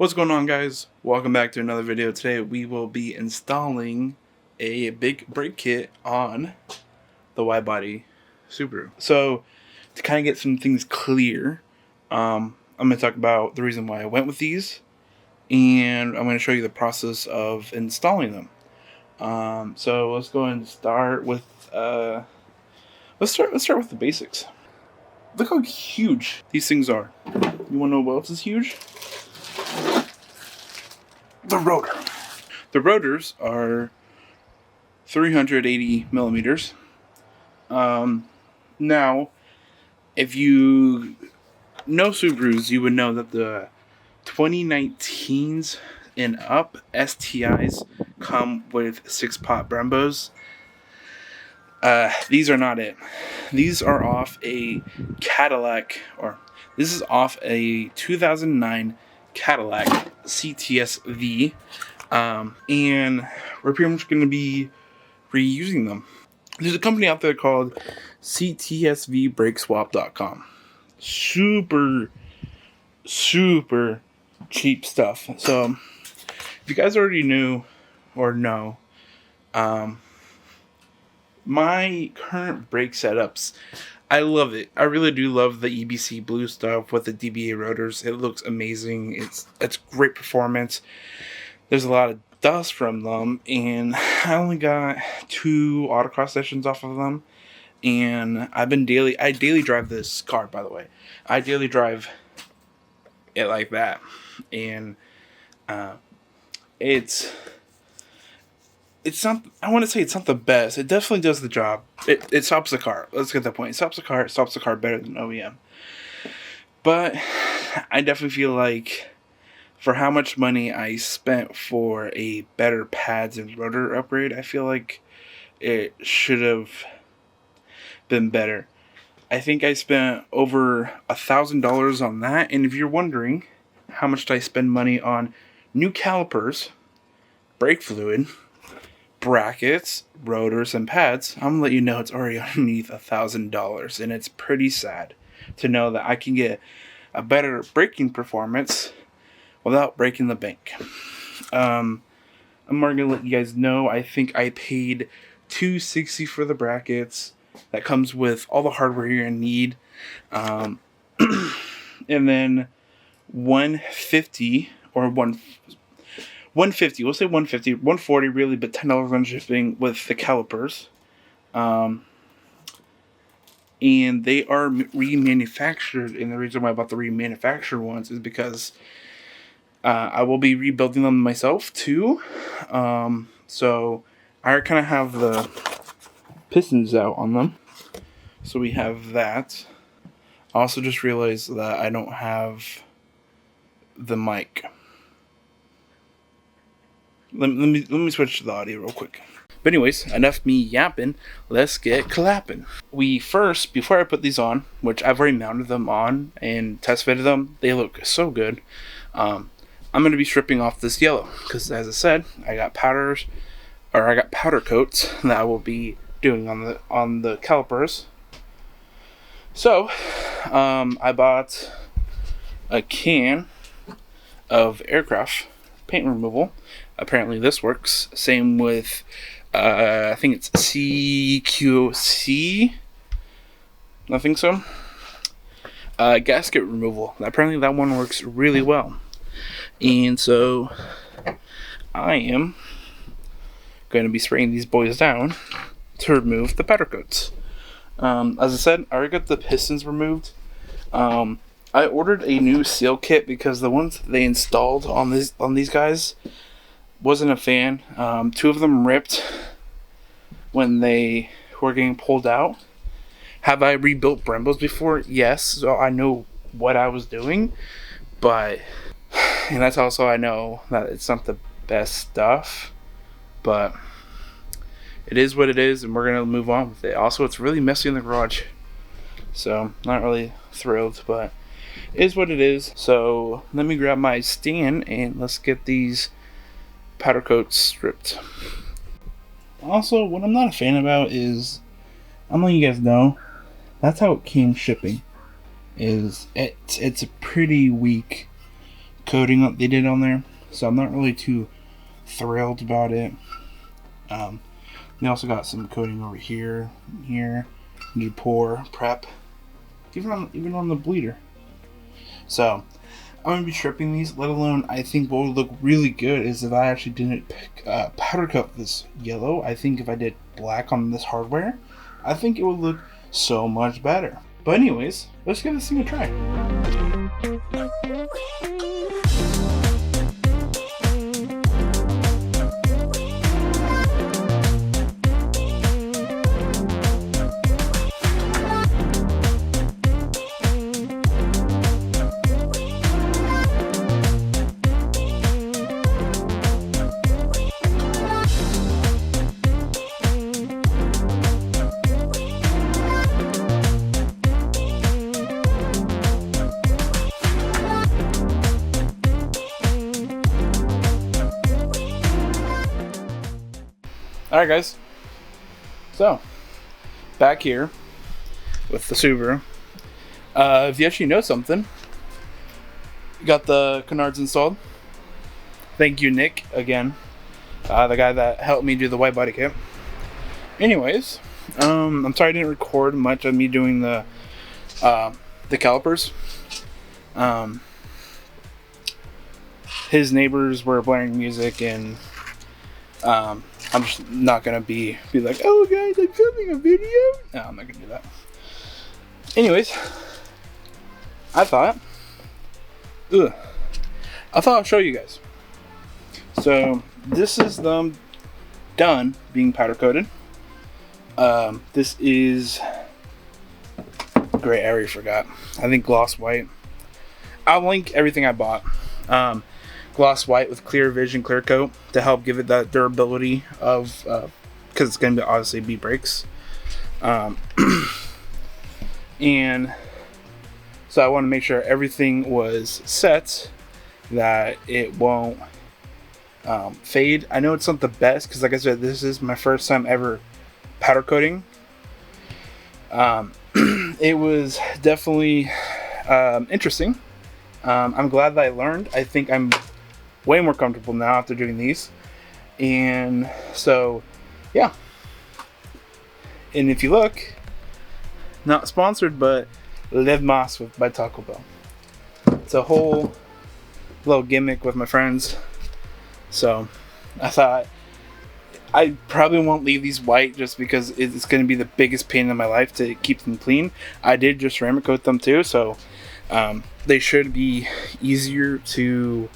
What's going on, guys? Welcome back to another video. Today we will be installing a big brake kit on the wide body Subaru. So to kind of get some things clear, I'm going to talk about the reason why I went with these, and I'm going to show you the process of installing them. So let's go and start with let's start with the basics. Look how huge these things are. You want to know what else is huge? The rotor. The rotors are 380 millimeters. Now, if you know Subarus, you would know that the 2019s and up STIs come with 6-pot Brembos. These are not it. These are off a Cadillac, or this is off a 2009 Cadillac CTS-V, and we're pretty much going to be reusing them. There's a company out there called CTS-V brakeswap.com. Super cheap stuff. So if you guys already knew or know, my current brake setups, I love it. I really do love the EBC blue stuff with the DBA rotors. It looks amazing. It's great performance. There's a lot of dust from them, and I only got 2 autocross sessions off of them. And I daily drive this car, by the way. I daily drive it like that, and it's not, I want to say it's not the best. It definitely does the job. It stops the car. Let's get that point. It stops the car. It stops the car better than OEM. But I definitely feel like for how much money I spent for a better pads and rotor upgrade, I feel like it should have been better. I think I spent over $1,000 on that. And if you're wondering how much did I spend money on new calipers, brake fluid, brackets, rotors, and pads, I'm gonna let you know it's already underneath $1,000, and it's pretty sad to know that I can get a better braking performance without breaking the bank. I'm already gonna let you guys know, I think I paid $260 for the brackets. That comes with all the hardware you're gonna need, and then $150 or 150, we'll say 150, 140 really, but $10 on shipping with the calipers. And they are remanufactured, and the reason why I bought the remanufactured ones is because I will be rebuilding them myself too. So I kind of have the pistons out on them. So we have that. I also just realized that I don't have the mic. Let me switch to the audio real quick. But anyways, enough me yapping. Let's get clapping. Before I put these on, which I've already mounted them on and test fitted them, they look so good. I'm going to be stripping off this yellow because, as I said, I got powder coats that I will be doing on the calipers. So, I bought a can of aircraft paint removal. Apparently this works. Same with, I think it's CQC. I think so. Gasket removal. Apparently that one works really well. And so I am going to be spraying these boys down to remove the powder coats. As I said, I already got the pistons removed. I ordered a new seal kit because the ones they installed on these guys, wasn't a fan. 2 of them ripped when they were getting pulled out. Have I rebuilt Brembos before? Yes, so I know what I was doing, and that's also, I know that it's not the best stuff, but it is what it is, and we're gonna move on with it. Also, it's really messy in the garage, so not really thrilled, but it is what it is. So let me grab my stand and let's get these powder coats stripped. Also, what I'm not a fan about is, I'm letting you guys know, that's how it came shipping. It's a pretty weak coating they did on there, so I'm not really too thrilled about it. They also got some coating over here, need to pour, prep, even on the bleeder. So I'm gonna be stripping these. Let alone, I think what would look really good is if I actually didn't powder coat this yellow. I think if I did black on this hardware, I think it would look so much better. But anyways, let's give this thing a try. Alright guys, so back here with the Subaru. If you actually know something, got the canards installed. Thank you, Nick, again, the guy that helped me do the white body kit. Anyways, I'm sorry I didn't record much of me doing the calipers. His neighbors were blaring music, and I'm just not gonna be like, oh guys, I'm filming a video. No, I'm not gonna do that. Anyways, I thought I'll show you guys. So this is them done being powder coated. This is great. I already forgot. I think gloss white. I'll link everything I bought. Gloss white with clear vision clear coat to help give it that durability of because it's going to obviously be brakes, and so I want to make sure everything was set, that it won't fade. I know it's not the best because, like I said, this is my first time ever powder coating. It was definitely interesting. I'm glad that I learned. I think I'm way more comfortable now after doing these, and so yeah. And if you look, not sponsored, but Live Moss by Taco Bell. It's a whole little gimmick with my friends. So I thought I probably won't leave these white just because it's going to be the biggest pain in my life to keep them clean. I did just ceramic coat them too, so they should be easier to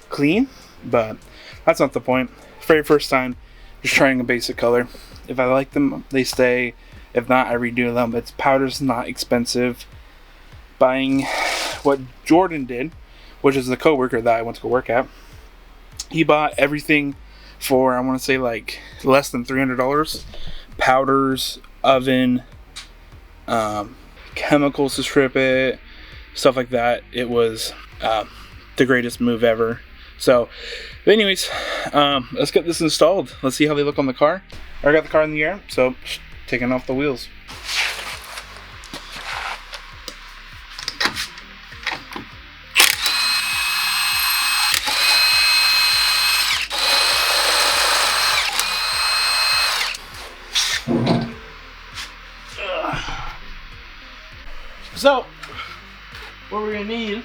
clean, but that's not the point. Very first time, just trying a basic color. If I like them, they stay. If not, I redo them. It's powder's not expensive. Buying what Jordan did, which is the coworker that I went to go work at, he bought everything for, I want to say, like less than $300. Powders, oven, chemicals to strip it, stuff like that. It was the greatest move ever. So, but anyways, let's get this installed. Let's see how they look on the car. I got the car in the air, so taking off the wheels. So, what we're gonna need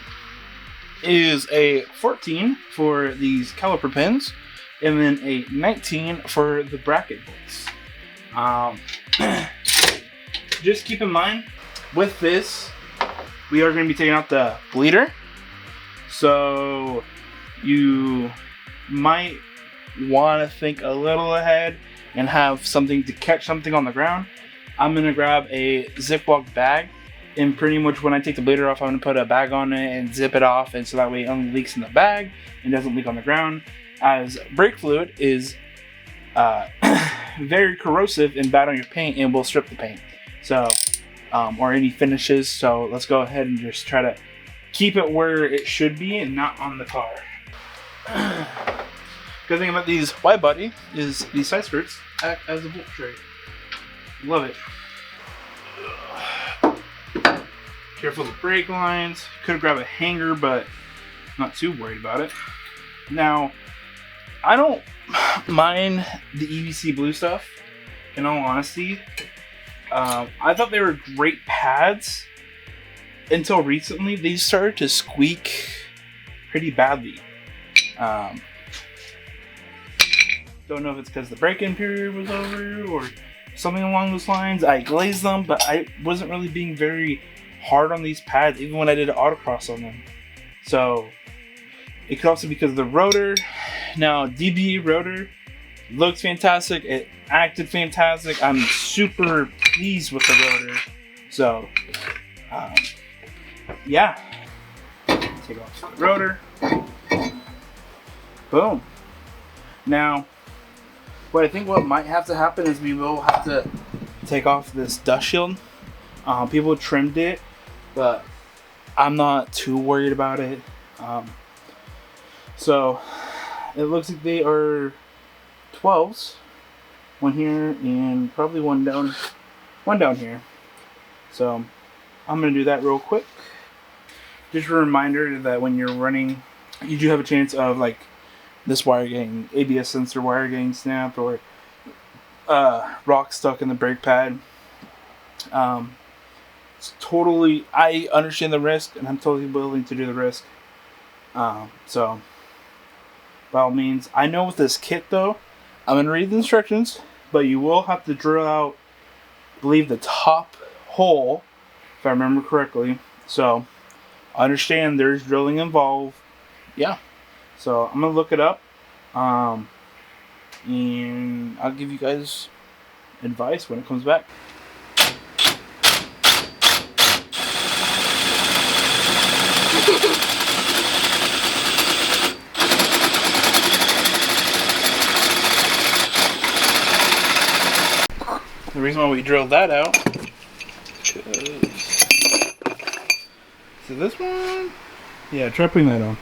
is a 14 for these caliper pins, and then a 19 for the bracket bolts. Just keep in mind, with this, we are going to be taking out the bleeder, so you might want to think a little ahead and have something to catch something on the ground. I'm going to grab a Ziploc bag, and pretty much when I take the bleeder off, I'm going to put a bag on it and zip it off, and so that way it only leaks in the bag and doesn't leak on the ground, as brake fluid is very corrosive and bad on your paint and will strip the paint, so or any finishes. So let's go ahead and just try to keep it where it should be and not on the car. Good thing about these wide body is these side skirts act as a bolt tray. Love it. Careful with the brake lines. Could grab a hanger, but not too worried about it. Now, I don't mind the EVC blue stuff, in all honesty. I thought they were great pads until recently. They started to squeak pretty badly. Don't know if it's because the break-in period was over or something along those lines. I glazed them, but I wasn't really being very hard on these pads, even when I did autocross on them. So it could also be because of the rotor. Now, DBE rotor looks fantastic. It acted fantastic. I'm super pleased with the rotor. So, yeah. Take off the rotor. Boom. Now, what might have to happen is we will have to take off this dust shield. People trimmed it, but I'm not too worried about it. So it looks like they are 12s. One here and probably one down here. So I'm gonna do that real quick. Just a reminder that when you're running, you do have a chance of like this wire getting ABS sensor wire getting snapped or rock stuck in the brake pad. It's totally, I understand the risk and I'm totally willing to do the risk. So by all means, I know with this kit though, I'm gonna read the instructions, but you will have to drill out, I believe, the top hole, if I remember correctly. So I understand there's drilling involved. Yeah. So I'm gonna look it up, and I'll give you guys advice when it comes back. The reason why we drilled that out, so this one, yeah, try putting that on.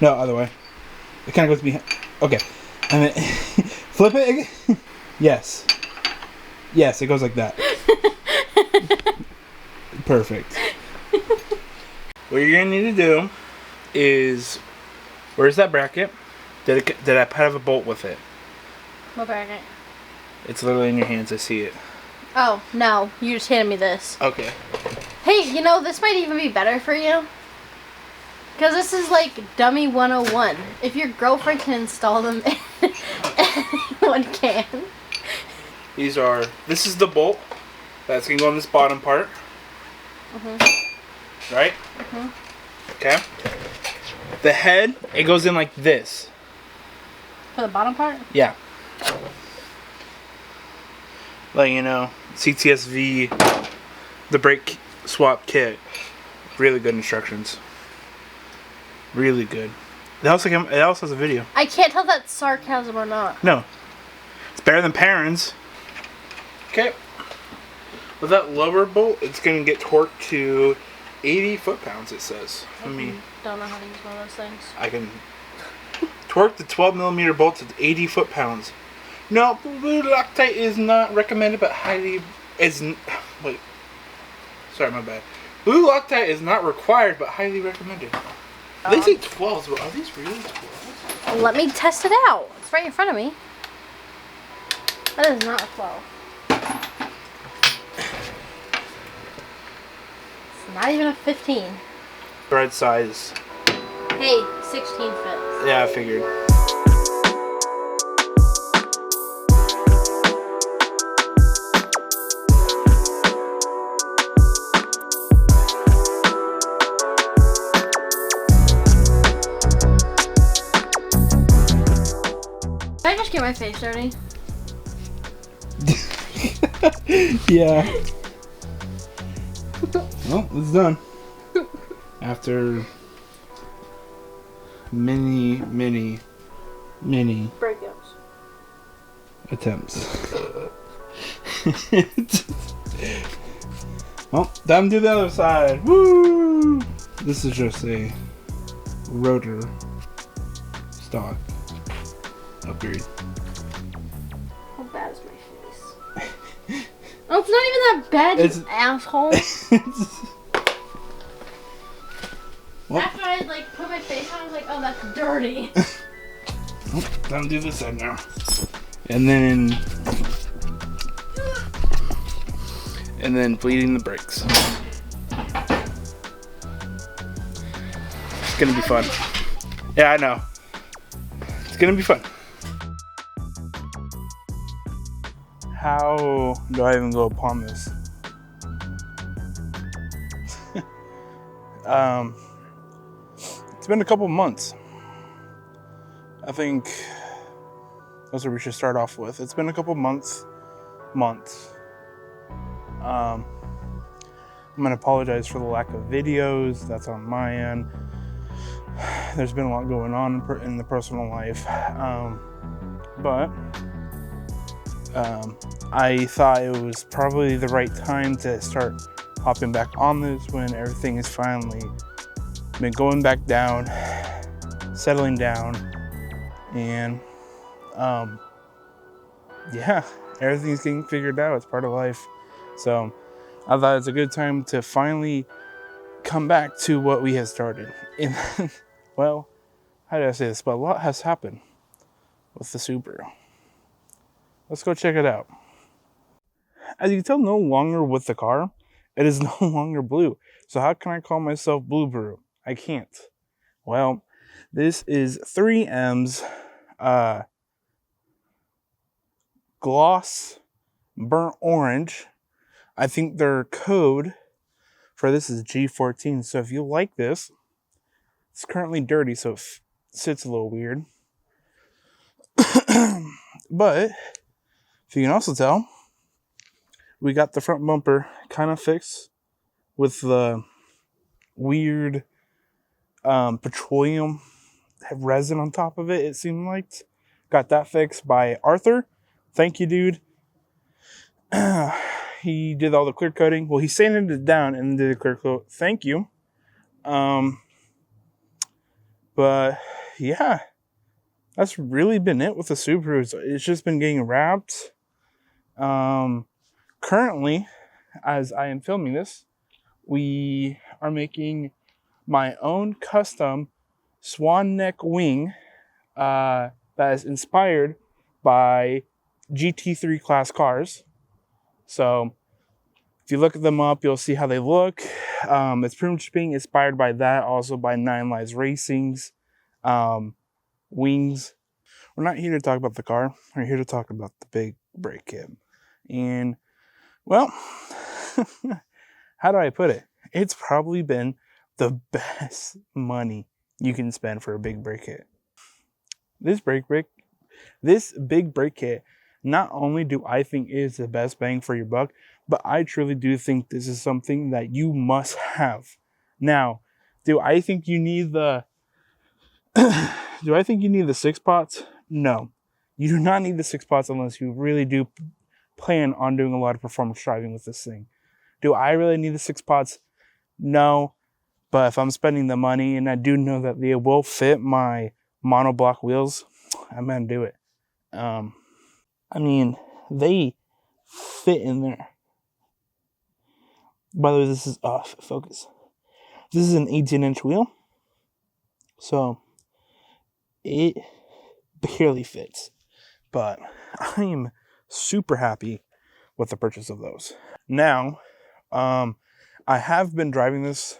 No, other way. It kind of goes behind. Okay. I mean, flip it. Yes. Yes, it goes like that. Perfect. What you're going to need to do is, where's that bracket? Did I have a bolt with it? What bracket? It's literally in your hands. I see it. Oh, no. You just handed me this. Okay. Hey, you know, this might even be better for you. Because this is like Dummy 101. If your girlfriend can install them, anyone can. This is the bolt that's going to go on this bottom part. Mm-hmm. Right? Mm-hmm. Okay. The head, it goes in like this. For the bottom part? Yeah. Like, you know, CTS-V, the brake swap kit. Really good instructions. Really good. It also has a video. I can't tell if that's sarcasm or not. No. It's better than parents. Okay. With that lower bolt, it's going to get torqued to 80 foot-pounds, it says. Don't know how to use one of those things. I can torque the 12mm bolt to 80 foot-pounds. No, blue Loctite is not recommended, but highly wait. Sorry, my bad. Blue Loctite is not required, but highly recommended. They say 12s, but are these really 12s? Let me test it out. It's right in front of me. That is not a 12. It's not even a 15. Thread size. Hey, 16 fits. Yeah, I figured. Did I just get my face dirty? Yeah. Well, it's done. After many Breakups. attempts. Well, time to do the other side. Woo! This is just a rotor stock upgrade. How bad is my face? Oh, it's not even that bad, you asshole. Well, after I like put my face on, I was like, oh, that's dirty. Time to do this side now. And then bleeding the brakes. It's gonna be fun. Yeah, I know. It's gonna be fun. How do I even go upon this? It's been a couple months. I think that's what we should start off with. It's been a couple months. I'm gonna apologize for the lack of videos. That's on my end. There's been a lot going on in the personal life, but I thought it was probably the right time to start hopping back on this when everything is finally been going back down, settling down, and yeah, everything's getting figured out. It's part of life. So I thought it's a good time to finally come back to what we had started. And well, how did I say this? But a lot has happened with the Subaru. Let's go check it out. As you can tell, no longer with the car, it is no longer blue. So how can I call myself Blue Brew? I can't. Well, this is 3M's gloss burnt orange. I think their code for this is G14. So if you like this, it's currently dirty, so it sits a little weird. But if you can also tell, we got the front bumper kind of fixed with the weird petroleum resin on top of it. It seemed like got that fixed by Arthur. Thank you, dude. He did all the clear coating. Well, he sanded it down and did a clear coat. Thank you. But yeah, that's really been it with the Subaru. It's just been getting wrapped. Currently, as I am filming this, we are making my own custom swan neck wing that is inspired by GT3 class cars. So if you look them up, you'll see how they look. It's pretty much being inspired by that, also by Nine Lives Racing's wings. We're not here to talk about the car. We're here to talk about the big brake kit. And, well, how do I put it? It's probably been the best money you can spend for a big brake kit. This big brake kit, not only do I think is the best bang for your buck, but I truly do think this is something that you must have. Now, do I think you need the 6 pots? No. You do not need the 6 pots unless you really do plan on doing a lot of performance driving with this thing. Do I really need the 6 pots? No. But if I'm spending the money and I do know that they will fit my monoblock wheels, I'm going to do it. I mean, they fit in there. By the way, this is off focus. This is an 18-inch wheel. So it barely fits. But I am super happy with the purchase of those. Now, I have been driving this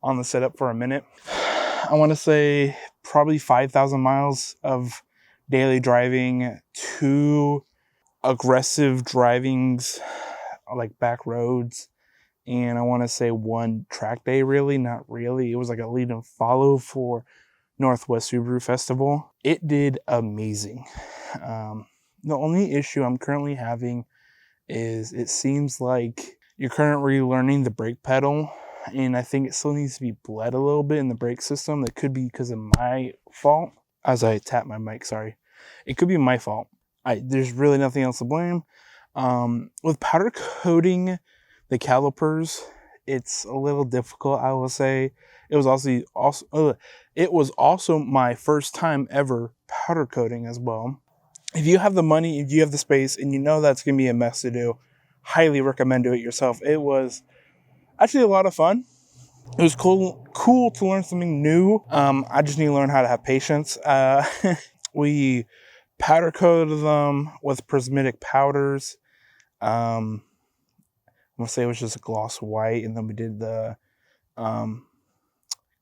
on the setup for a minute. I want to say probably 5,000 miles of daily driving, 2 aggressive drivings, like back roads, and I want to say 1 track day, really, not really. It was like a lead and follow for Northwest Subaru Festival. It did amazing. The only issue I'm currently having is it seems like you're currently learning the brake pedal, and I think it still needs to be bled a little bit in the brake system. That could be because of my fault. As I tap my mic, sorry. It could be my fault. There's really nothing else to blame. With powder coating the calipers, it's a little difficult, I will say. It was also my first time ever powder coating as well. If you have the money, if you have the space, and you know that's going to be a mess to do, highly recommend doing it yourself. It was actually a lot of fun. It was cool to learn something new. I just need to learn how to have patience. We powder coated them with prismatic powders. I'm gonna say it was just a gloss white, and then we did the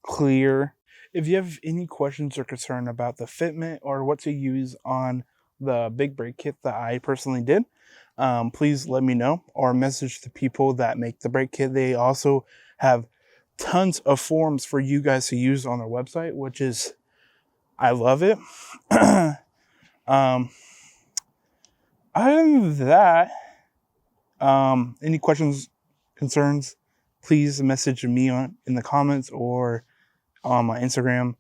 clear. If you have any questions or concern about the fitment or what to use on the big brake kit that I personally did, please let me know or message the people that make the brake kit. They also have tons of forms for you guys to use on their website, which is, I love it. Other than that, any questions, concerns, please message me in the comments or on my Instagram.